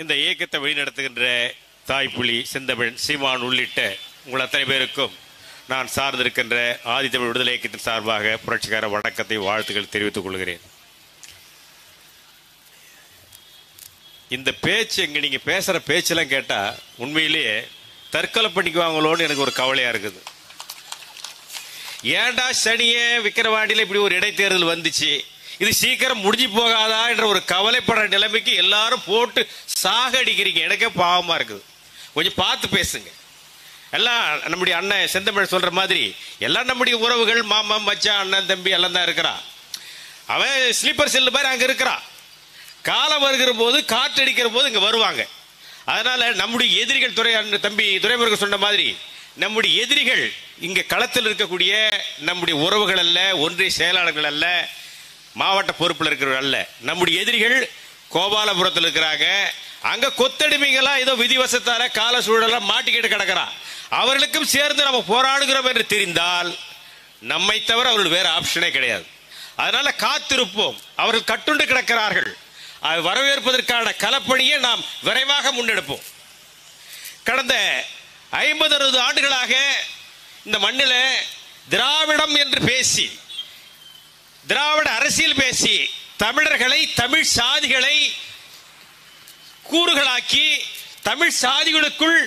இந்த இயக்கத்தை வழிநடத்துகின்ற தாய்ப்புலி செந்தமிழ் சீமான் உள்ளிட்ட உங்கள் அத்தனை பேருக்கும் நான் சார்ந்திருக்கின்ற ஆதித்தமிழ் விடுதலை இயக்கத்தின் சார்பாக புரட்சிகர வணக்கத்தை வாழ்த்துக்கள் தெரிவித்துக் கொள்கிறேன். இந்த பேச்சு நீங்க பேசுற பேச்செல்லாம் கேட்டா உண்மையிலேயே தற்கொலை பண்ணிக்குவாங்களோன்னு எனக்கு ஒரு கவலையா இருக்குது. ஏண்டா சனியே விக்கிரவாண்டியில இப்படி ஒரு இடைத்தேர்தல் வந்துச்சு, இது சீக்கிரம் முடிஞ்சு போகாதா என்ற ஒரு கவலைப்படுற நிலைமைக்கு எல்லாரும் போட்டு சாகடிக்கிறீங்க. எனக்கே பாவமா இருக்குது. கொஞ்சம் பார்த்து பேசுங்க. எல்லாம் நம்முடைய அண்ணன் செந்தமிழ் சொல்ற மாதிரி எல்லாம் நம்முடைய உறவுகள், மாமா, மச்சான், அண்ணன், தம்பி எல்லாம் தான் இருக்கிறான். அவன் ஸ்லீப்பர் செல்லு மாதிரி அங்க இருக்கிறான். காலம் வருகிற போது, காற்றடிக்கிற போது இங்க வருவாங்க. அதனால நம்முடைய எதிரிகள், தம்பி துரைமுருகன் சொன்ன மாதிரி, நம்முடைய எதிரிகள் இங்க களத்தில் இருக்கக்கூடிய நம்முடைய உறவுகள் அல்ல, ஒன்றிய செயலாளர்கள் அல்ல, மாவட்ட பொறுப்பில் இருக்கிறவர்கள் அல்ல. நம்முடைய எதிரிகள் கோபாலபுரத்தில் இருக்கிறாங்க. அங்க கொத்தடிமைகளா ஏதோ விதிவசத்தால கால சூழலாம் மாட்டிக்கிட்டு கிடக்கிறான். அவர்களுக்கும் சேர்ந்து நம்ம போராடுகிறோம் என்று தெரிந்தால் நம்மை தவிர அவர்கள் வேற ஆப்ஷனே கிடையாது. அதனால காத்திருப்போம். அவர்கள் கட்டுண்டு கிடக்கிறார்கள். வரவேற்பதற்கான களப்பணியை நாம் விரைவாக முன்னெடுப்போம். கடந்த 50-60 ஆண்டுகளாக இந்த மண்ணில் திராவிடம் என்று பேசி, திராவிட அரசியல் பேசி, தமிழர்களை, தமிழ் சாதிகளை கூறுகளாக்கி, தமிழ் சாதிகளுக்குள்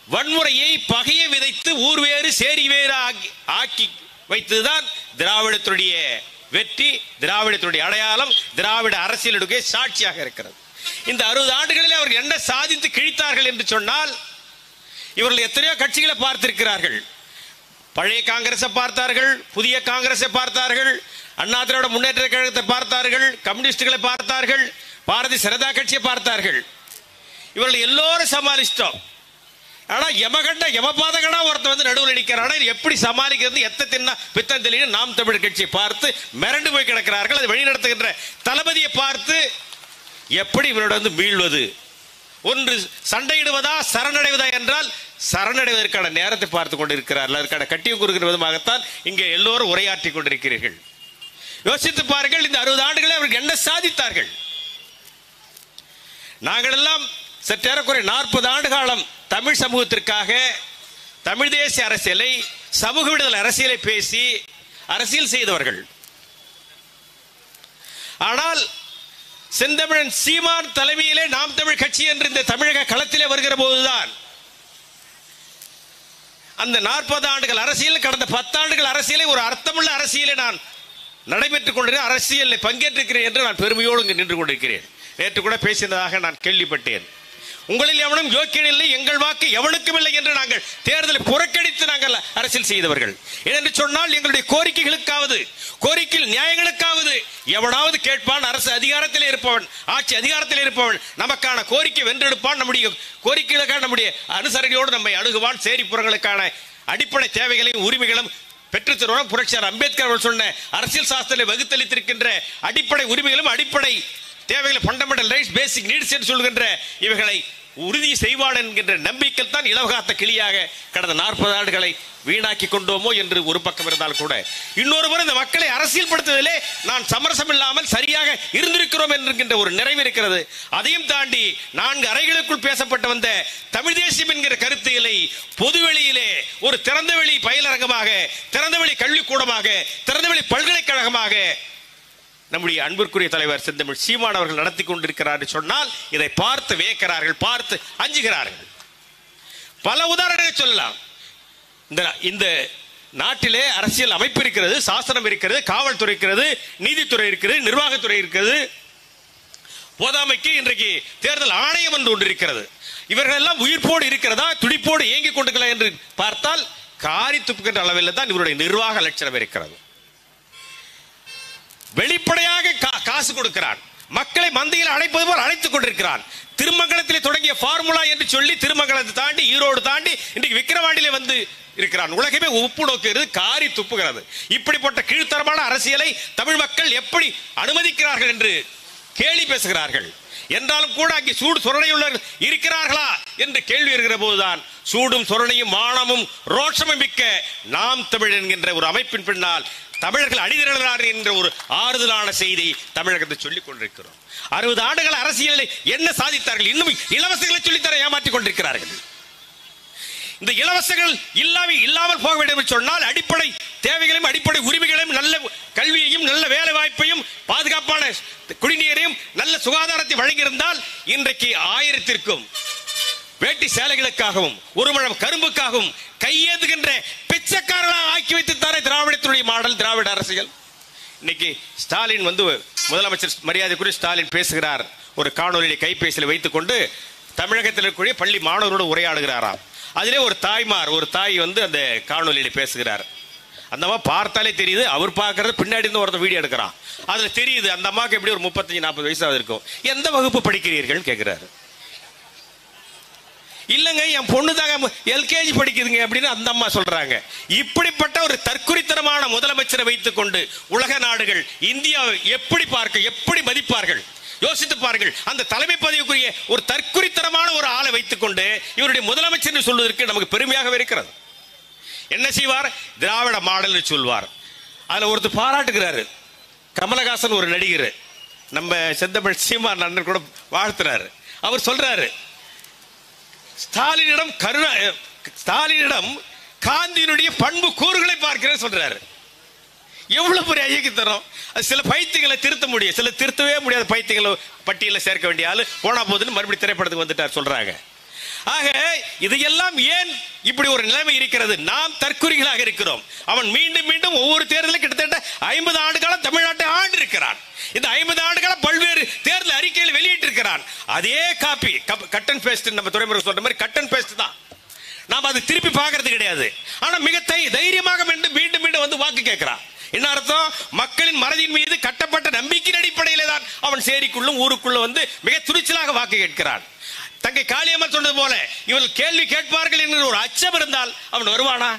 வன்முறையை, பகையை விதைத்து ஊர் வேறு சேரி வேறு ஆக்கி வைத்ததுதான் திராவிடத்துடைய வெற்றி, திராவிடத்துடைய அடையாளம், திராவிட அரசியலுடைய சாட்சியாக இருக்கிறது. இந்த 60 ஆண்டுகளில் அவர்கள் என்ன சாதித்து கிழித்தார்கள் என்று சொன்னால், இவர்கள் எத்தனையோ கட்சிகளை பார்த்திருக்கிறார்கள். பழைய காங்கிரஸை பார்த்தார்கள், புதிய காங்கிரஸை பார்த்தார்கள், அண்ணா திராவிட முன்னேற்ற கழகத்தை பார்த்தார்கள், கம்யூனிஸ்டுகளை பார்த்தார்கள், பாரதிய ஜனதா கட்சியை பார்த்தார்கள். இவர்கள் எல்லோரும் சமாளிச்சிட்டோம். ஆனா யமகண்ட யமபாதகனா ஒருத்த வந்து நடுவில் நிற்கிறானா, எப்படி சமாளிக்கிறது, எத்த தின்னா பித்தம் தெளின்னு நாம் தமிழர் கட்சியை பார்த்து மிரண்டு போய் கிடக்கிறார்கள். அதை வழிநடத்துகின்ற தளபதியை பார்த்து எப்படி இவரோட வந்து மீள்வது, ஒன்று சண்டையிடுவதா சரணடைவதா என்றால் சரணடைவதற்கான நேரத்தை பார்த்து கொண்டிருக்கிறார்கள். அதற்கான கட்டியம் கொடுக்கிற விதமாகத்தான் இங்கே எல்லோரும் உரையாற்றி கொண்டிருக்கிறீர்கள். யோசித்து பாருங்கள், இந்த 60 ஆண்டுகளை அவர்கள் என்ன சாதித்தார்கள். நாங்கள் எல்லாம் சற்றேறக்குறை 40 ஆண்டு காலம் தமிழ் சமூகத்திற்காக தமிழ் தேசிய அரசியலை, சமூக விடுதலை அரசியலை பேசி அரசியல் செய்தவர்கள். ஆனால் செந்தமிழன் சீமான் தலைமையிலே நாம் தமிழ் கட்சி என்று இந்த தமிழக களத்திலே வருகிற போதுதான் அந்த 40 ஆண்டுகள் அரசியல், கடந்த 10 ஆண்டுகள் அரசியலை ஒரு அர்த்தமுள்ள அரசியலை நான் நடைபெற்றுக் கொண்டிருக்கிறேன், அரசியலில் பங்கேற்றிருக்கிறேன் என்று நான் பெருமையோடு இங்கு நின்று கொண்டிருக்கிறேன். நேற்று கூட பேசினதாக நான் கேள்விப்பட்டேன். உங்களில் எவனும் யோக்கியம் இல்லை, எங்கள் வாக்கு எவனுக்கும் இல்லை என்று நாங்கள் தேர்தலை புறக்கணித்து நாங்கள் அரசியல் செய்தவர்கள். ஏனென்று சொன்னால் எங்களுடைய கோரிக்கைகளுக்காவது, கோரிக்கையில் நியாயங்களுக்காவது எவனாவது கேட்பான். அரசு அதிகாரத்தில் இருப்பவன், ஆட்சி அதிகாரத்தில் இருப்பவன் நமக்கான கோரிக்கை வென்றெடுப்பான். நம்முடைய கோரிக்கைகளுக்கான நம்முடைய அனுசரணையோடு நம்மை அணுகுவான். சேரிப்புறங்களுக்கான அடிப்படை தேவைகளையும் உரிமைகளும் பெற்றுத் தருவான். புரட்சியாளர் அம்பேத்கர் அவர்கள் சொன்ன அரசியல் சாஸ்திரத்தை வகுத்தளித்திருக்கின்ற அடிப்படை உரிமைகளும் அடிப்படை தேவைகளை, ஃபண்டமெண்டல் ரைட்ஸ், பேசிக் நீட்ஸ் என்று சொல்கின்ற இவைகளை உறுதி செய்வான் என்கின்ற நம்பிக்கை தான் இலவகாத்த கிளியாக கடந்த 40 ஆண்டுகளை வீணாக்கி கொண்டோமோ என்று ஒரு பக்கம் இருந்தால் கூட, இன்னொரு புறம் இந்த மக்களை அரசியல் படுத்துவதிலே நான் சமரசம் இல்லாமல் சரியாக இருந்திருக்கிறோம் என்கின்ற ஒரு நிறைவு இருக்கிறது. அதையும் தாண்டி 4 அறைகளுக்குள் பேசப்பட்டு வந்த தமிழ் தேசியம் என்கிற கருத்தியலை பொதுவெளியிலே ஒரு திறந்தவெளி பயிலரங்கமாக, திறந்தவெளி கல்விக்கூடமாக, திறந்தவெளி பல்கலைக்கழகமாக நம்முடைய அன்பிற்குரிய தலைவர் செந்தமிழ் சீமான் அவர்கள் நடத்தி கொண்டிருக்கிறார் சொன்னால் இதை பார்த்து வியக்கிறார்கள், பார்த்து அஞ்சுகிறார்கள். பல உதாரணங்களை சொல்லலாம். இந்த நாட்டிலே அரசியல் அமைப்பு இருக்கிறது, சாசனம் இருக்கிறது, காவல்துறை இருக்கிறது, நீதித்துறை இருக்கிறது, நிர்வாகத்துறை இருக்கிறது, போதாமைக்கு இன்றைக்கு தேர்தல் ஆணையம் என்று ஒன்று இருக்கிறது. இவர்கள் எல்லாம் உயிர்ப்போடு இருக்கிறதா, துடிப்போடு இயங்கிக் கொண்டிருக்கலாம் என்று பார்த்தால் காரி துப்புகின்ற அளவில் தான் இவருடைய நிர்வாக லட்சணம் இருக்கிறது. வெளிப்படையாக காசு கொடுக்கிறான், மக்களை மந்தையில் அழைப்பது போல் அழைத்துக் கொண்டிருக்கிறான். திருமங்கலத்தில் தொடங்கிய பார்முலா என்று சொல்லி திருமங்கலத்தை தாண்டி, ஈரோடு தாண்டி இன்றைக்கு விக்கிரவாண்டியிலே வந்து இருக்கிறான். உலகமே உப்பு நோக்குகிறது, காரி துப்புகிறது. இப்படிப்பட்ட கீழ்த்தரமான அரசியலை தமிழ் மக்கள் எப்படி அனுமதிக்கிறார்கள் என்று கேலி பேசுகிறார்கள். என்றாலும் கூட அங்கே சூடு சொரணையுள்ளவர்கள் இருக்கிறார்களா என்று கேள்வி இருக்கிற போதுதான் சூடும் சொரணையும் மானமும் ரோஷமும் மிக்க நாம் தமிழ் என்கின்ற ஒரு அமைப்பின் பின்னால் தமிழர்கள் அணிதிரளார் என்ற ஒரு ஆறுதலான செய்தி தமிழகத்தை சொல்லிக் கொண்டிருக்கிறோம். 60 ஆண்டுகள் அரசியலில் என்ன சாதித்தார்கள்? இன்னும் இலவசங்களை சொல்லித்தர ஏமாற்றிக் கொண்டிருக்கிறார்கள். இந்த இலவசங்கள் இல்லாமல் போக வேண்டும் என்று சொன்னால் அடிப்படை தேவைகளையும் அடிப்படை உரிமைகளையும் நல்ல கல்வியையும் நல்ல வேலை வாய்ப்பையும் பாதுகாப்பான குடிநீரையும் நல்ல சுகாதாரத்தை வழங்கியிருந்தால் இன்றைக்கு 1000க்கும் வேட்டி சேலைகளுக்காகவும் ஒரு முழம் கரும்புக்காகவும் கையேந்துகின்ற பிச்சைக்காரர்களாக ஆக்கி வைத்துத்தானே திராவிடத்துடைய மாடல் திராவிட அரசியல். இன்னைக்கு ஸ்டாலின் முதலமைச்சர் மரியாதைக்குரிய ஸ்டாலின் பேசுகிறார். ஒரு காணொலியை கைபேசியில் வைத்துக் கொண்டு தமிழகத்தில் இருக்கக்கூடிய பள்ளி மாணவரோடு உரையாடுகிறாராம். அதிலே ஒரு தாய் அந்த காணொலியில் பேசுகிறார். அந்த அம்மா பார்த்தாலே தெரியுது, அவர் பார்க்கறது பின்னாடி இருந்து ஒருத்தர் வீடியோ எடுக்கிறான். அதுல தெரியுது அந்த அம்மாவுக்கு எப்படி ஒரு 35-40 வயசாவது இருக்கும். எந்த வகுப்பு படிக்கிறீர்கள் கேட்கிறாரு. இல்லங்க என் பொண்ணு தாங்க எல்கேஜி படிக்குதுங்க அப்படின்னு அந்த அம்மா சொல்றாங்க. இப்படிப்பட்ட ஒரு தற்குறித்தனமான முதலமைச்சரை வைத்துக் கொண்டு உலக நாடுகள் இந்தியாவை எப்படி மதிப்பார்கள்? யோசித்து பாருங்கள். அந்த தலைமை பதவிக்குரிய ஒரு தற்குறித்தனமான ஒரு ஆளை வைத்துக் கொண்டு இவருடைய முதலமைச்சர் சொல்வதற்கு நமக்கு பெருமையாக இருக்கிறது. என்ன செய்வார்? திராவிட மாடல் சொல்வார். அதுல ஒருத்தர் பாராட்டுகிறாரு. கமலஹாசன் ஒரு நடிகர், நம்ம செந்தமிழ் சீமான் அண்ணன் கூட வாழ்த்துறாரு. அவர் சொல்றாரு, ஸ்டாலினிடம் காந்தியினுடைய பண்பு கூறுகளை பார்க்கிறேன் சொல்றாரு. எவ்வளவு பெரிய ஐயக்கித்தனம்! சில பைத்தியங்களை திருத்த முடியும், சில திருத்தவே முடியாத பைத்தியங்களை பட்டியலில் சேர்க்க வேண்டிய ஆளு போனா போதுன்னு மறுபடியும் திரைப்படத்துக்கு வந்துட்டார் சொல்றாங்க. ஆக இதையெல்லாம் ஏன் இப்படி ஒரு நிலைமை இருக்கிறது? நாம் தற்குறிகளாக இருக்கிறோம். அவன் மீண்டும் மீண்டும் ஒவ்வொரு தேர்தலும் கிட்டத்தட்ட 50 ஆண்டு காலம் தமிழ்நாட்டை ஆண்டு இருக்கிறான். இந்த 50 ஆண்டு காலம் பல்வேறு தேர்தல் அறிக்கைகளை வெளியிட்டிருக்கிறான். அதே காப்பி கட் அண்ட் பேஸ்ட், நம்ம துறைமுறை சொல்ற மாதிரி கட் அண்ட் பேஸ்ட் தான். நாம் அது திருப்பி பார்க்கறது கிடையாது. ஆனா மிக தைரியமாக மீண்டும் மீண்டும் வந்து வாக்கு கேட்கிறான். என்ன அர்த்தம்? மக்களின் மனதின் மீது கட்டப்பட்ட நம்பிக்கையின் அடிப்படையிலே தான் அவன் சேரிக்குள்ளும் ஊருக்குள்ள வந்து மிக துணிச்சலாக வாக்கு கேட்கிறான். தங்கை காளியம்மன் சொன்னது போல இவர்கள் கேள்வி கேட்பார்கள் என்ற ஒரு அச்சம் இருந்தால் அவன் வருவானா?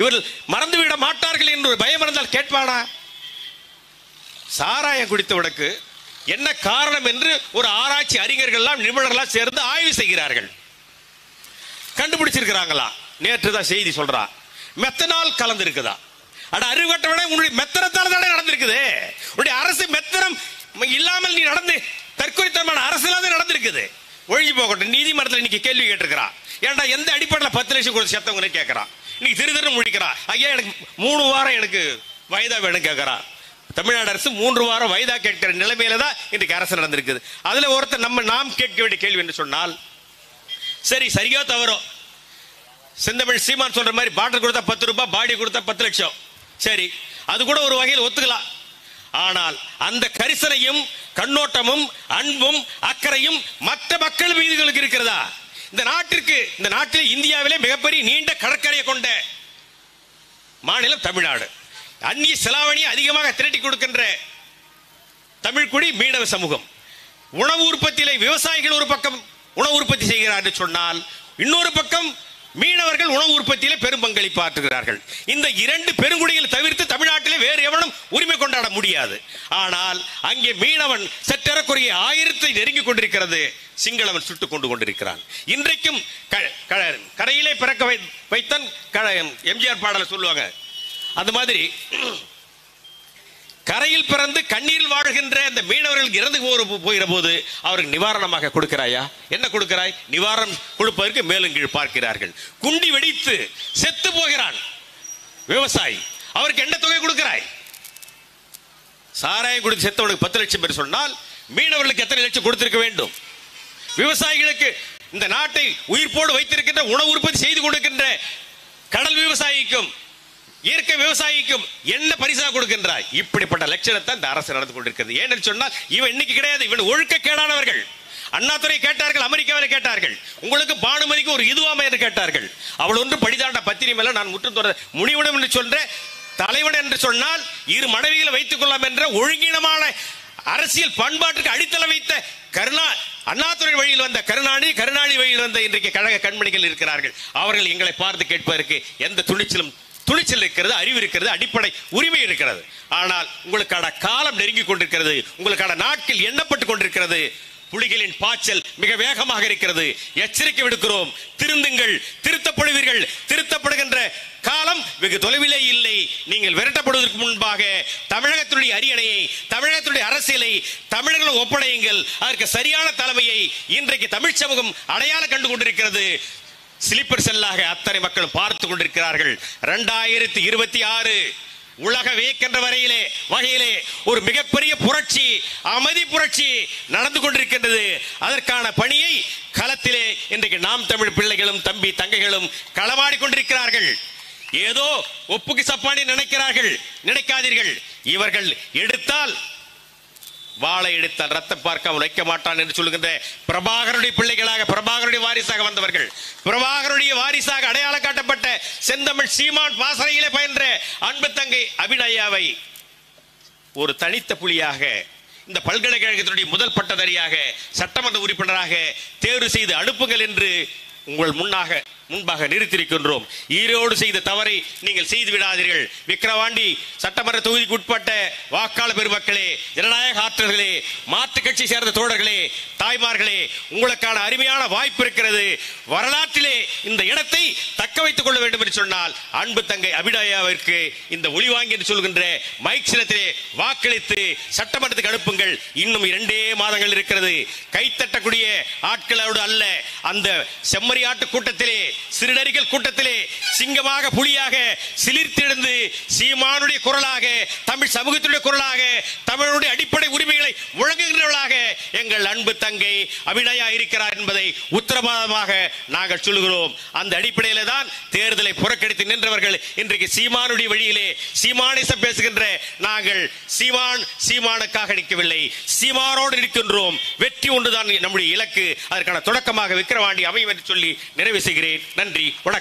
இவர்கள் மறந்துவிட மாட்டார்கள் என்று ஒரு பயம் இருந்தால் கேட்பானா? சாராயம் குடித்தவனுக்கு என்ன காரணம் என்று ஒரு ஆராய்ச்சி அறிஞர்கள் நிபுணர்கள் சேர்ந்து ஆய்வு செய்கிறார்கள். கண்டுபிடிச்சிருக்கிறாங்களா? நேற்று தான் செய்தி சொல்றா, மெத்தனால் கலந்து இருக்குதா. அட அறிவுகட்டவனே, உன்னுடைய மெத்தனத்தால் தானே நடந்திருக்குது. உன்னுடைய அரசு மெத்தனம் இல்லாமல் நீ நடந்து தற்கொலைத்தனமான அரசியலாக நடந்திருக்குது. ஒழிஞ்சு போகட்டும். நீதிமன்றத்தில் இன்னைக்கு கேள்வி கேட்டிருக்கிறான். ஏன்டா எந்த அடிப்படையில் 10 லட்சம் கொடுத்து செத்தவங்க கேட்கிறான். இன்னைக்கு திரு முழிக்கிறான். ஐயா எனக்கு 3 வாரம் எனக்கு வயதா வேணும் கேட்கிறான். தமிழ்நாடு அரசு 3 வாரம் வயதா கேட்கிற நிலைமையில தான் இன்றைக்கு அரசு நடந்திருக்குது. அதுல ஒருத்தர் நாம் கேட்க வேண்டிய கேள்வி என்று சொன்னால், சரி சரியோ தவறோ, செந்தமிழ் சீமான் சொல்ற மாதிரி பாட்டில் கொடுத்தா 10 ரூபாய், பாடி கொடுத்தா 10 லட்சம், சரி அது கூட ஒரு வகையில் ஒத்துக்கலாம். ஆனால் அந்த கரிசனையும் கண்ணோட்டமும் அன்பும் அக்கறையும் மற்ற மக்கள் மீதுகளுக்கு இருக்கிறதா? இந்த நாட்டில் இந்தியாவிலே மிகப்பெரிய நீண்ட கடற்கரையை கொண்ட மாநிலம் தமிழ்நாடு. அந்நிய செலாவணியை அதிகமாக திரட்டி கொடுக்கின்ற தமிழ்குடி மீனவ சமூகம். உணவு உற்பத்தியிலே விவசாயிகள் ஒரு பக்கம் உணவு உற்பத்தி செய்கிறார் என்று சொன்னால், இன்னொரு பக்கம் மீனவர்கள் உணவு உற்பத்தியிலே பெரும் பங்களிப்பு ஆற்றுகிறார்கள். இந்த 2 பெருங்குடிகளை தவிர்த்து தமிழ்நாட்டிலே வேறு எவனும் உரிமை கொண்டாட முடியாது. ஆனால் அங்கே மீனவன் சற்றேறக்குறைய 1000 நெருங்கிக் கொண்டிருக்கிறது. சிங்களவன் சுட்டுக் கொண்டிருக்கிறான். இன்றைக்கும் கரையிலே பிறக்க வைத்தான் எம்ஜிஆர் பாடல சொல்லுவாங்க. அந்த மாதிரி கரையில் பிறந்து கண்ணீரில் வாழ்கின்ற அந்த மீனவர்கள் இறந்து போகிற போது அவருக்கு நிவாரணமாக கொடுக்கிறாயா? என்ன கொடுக்கிறாய்? நிவாரணம் கொடுப்பதற்கு மேலும் கீழ் பார்க்கிறார்கள். குண்டி வெடித்து செத்து போகிறான் விவசாயி, அவருக்கு என்ன தொகை கொடுக்கிறாய்? சாராயம் குடித்து செத்தவனுக்கு 10 லட்சம் பேர் சொன்னால் மீனவர்களுக்கு எத்தனை லட்சம் கொடுத்திருக்க வேண்டும்? விவசாயிகளுக்கு இந்த நாட்டை உயிர்ப்போடு வைத்திருக்கின்ற உணவு உற்பத்தி செய்து கொடுக்கின்ற கடல் விவசாயிக்கும் இயற்கை விவசாயிக்கும் என்ன பரிசா கொடுக்கின்றாய்? இப்படிப்பட்ட லட்சணத்தை இந்த அரசு நடந்து கொண்டிருக்கிறது. ஏன்னு சொன்னால் இவன் இன்னைக்கு கிடையாது, இவன் ஒழுக்க கேடானவர்கள். அண்ணாதுரை கேட்டார்கள், அமெரிக்காவில் கேட்டார்கள், உங்களுக்கு பானுமதிக்கு ஒரு இதுவாம என்று கேட்டார்கள். அவள் ஒன்று படிதாண்ட பத்திரி மேல நான் முற்றும் தொடர் முனிவிடம் என்று சொல்ற தலைவன் என்று சொன்னால் 2 மனைவிகளை வைத்துக் கொள்ளலாம் என்ற ஒழுங்கினமான அரசியல் பண்பாட்டுக்கு அடித்தளம் வைத்த அண்ணாதுரை வழியில் வந்த கருணாநிதி வழியில் வந்த இன்றைக்கு கழக கண்மணிகள் இருக்கிறார்கள். அவர்கள் எங்களை பார்த்து கேட்பதற்கு எந்த துணிச்சல் இருக்கிறது, அறிவு இருக்கிறது, அடிப்படை உரிமை இருக்கிறது. ஆனால் உங்களுக்கான காலம் நெருங்கி கொண்டிருக்கிறது, உங்களுக்கான நாட்கள் எண்ணப்பட்டு கொண்டிருக்கிறது. புலிகளின் பாய்ச்சல் மிக வேகமாக இருக்கிறது. எச்சரிக்கை விடுக்கிறோம், திருந்துங்கள், திருத்தப்படுவீர்கள். திருத்தப்படுகின்ற காலம் வெகு தொலைவிலே இல்லை. நீங்கள் விரட்டப்படுவதற்கு முன்பாக தமிழகத்துடைய அரியணையை, தமிழகத்துடைய அரசியலை தமிழர்களும் ஒப்படையுங்கள். அதற்கு சரியான தலைமையை இன்றைக்கு தமிழ் சமூகம் அடையாளம் கண்டு கொண்டிருக்கிறது. ஸ்லீப்பர் செல்லாக அத்தனை மக்களும் பார்த்துக் கொண்டிருக்கிறார்கள். 2026 உலக வியக்கின்ற வகையிலே ஒரு மிகப்பெரிய புரட்சி, அமைதி புரட்சி நடந்து கொண்டிருக்கின்றது. அதற்கான பணியை களத்திலே இன்றைக்கு நாம் தமிழ் பிள்ளைகளும் தம்பி தங்கைகளும் களமாடி கொண்டிருக்கிறார்கள். ஏதோ ஒப்புக்கு சப்பானி நினைக்காதீர்கள். இவர்கள் எடுத்தால் வாளை எடுத்தால் ரத்தம் பார்க்காமல் வைக்க மாட்டான் என்று சொல்லுகின்ற பிரபாகருடைய பிள்ளைகளாக, பிரபாகருடைய வாரிசாக வந்தவர்கள், பிரபாகருடைய வாரிசாக அடையாளம் காட்டப்பட்ட செந்தமிழ் சீமான் பாசறையிலே பயின்ற அன்பு தங்கை அபிநயாவை ஒரு தனித்த புலியாக, இந்த பல்கலைக்கழகத்தினுடைய முதல் பட்டதாரியாக, சட்டமன்ற உறுப்பினராக தேர்வு செய்து அனுப்புங்கள் என்று உங்கள் முன்பாக நிறுத்தியிருக்கின்றோம். ஈரோடு செய்த தவறை நீங்கள் செய்து விடாதீர்கள். விக்கிரவாண்டி சட்டமன்ற தொகுதிக்கு உட்பட்ட வாக்காளர் பெருமக்களே, ஜனநாயக ஆற்றல்களே, மாற்றுக் கட்சி சேர்ந்த தோழர்களே, தாய்மார்களே, உங்களுக்கான அருமையான வாய்ப்பு இருக்கிறது. வரலாற்றிலே இந்த இடத்தை தக்க வைத்துக் கொள்ள வேண்டும் என்று சொன்னால் அன்பு தங்கை அபிநயாவிற்கு இந்த ஒளிவாங்கி என்று சொல்கின்ற மைக் சின்னத்திலே வாக்களித்து சட்டமன்றத்துக்கு அனுப்புங்கள். இன்னும் 2 மாதங்கள் இருக்கிறது. கைத்தட்டக்கூடிய ஆட்களோடு அல்ல, அந்த செம்மறியாட்டு கூட்டத்திலே, சிறுநரிகள் கூட்டத்திலே சிங்கமாக புலியாக சிலிர்த்தெழுந்து சீமானுடைய குரலாக, தமிழ் சமூகத்துடைய குரலாக, தமிழுடைய அடிப்படை உரிமைகளை முழங்குகின்றவர்களாக எங்கள் அன்பு தங்கை அபிநயா இருக்கிறார் என்பதை உத்தரவாதமாக நாங்கள் சொல்கிறோம். அந்த அடிப்படையில் தான் தேர்தலை புறக்கணித்து நின்றவர்கள் இன்றைக்கு சீமானுடைய வழியிலே சீமானிசம் பேசுகின்ற நாங்கள் சீமானுக்காக நிற்கவில்லை, சீமானோடு நிற்கின்றோம். வெற்றி ஒன்றுதான் நம்முடைய இலக்கு. அதற்கான தொடக்கமாக விக்கிரவாண்டி அமையும் என்று சொல்லி நிறைவு செய்கிறேன். நன்றி, வணக்கம்.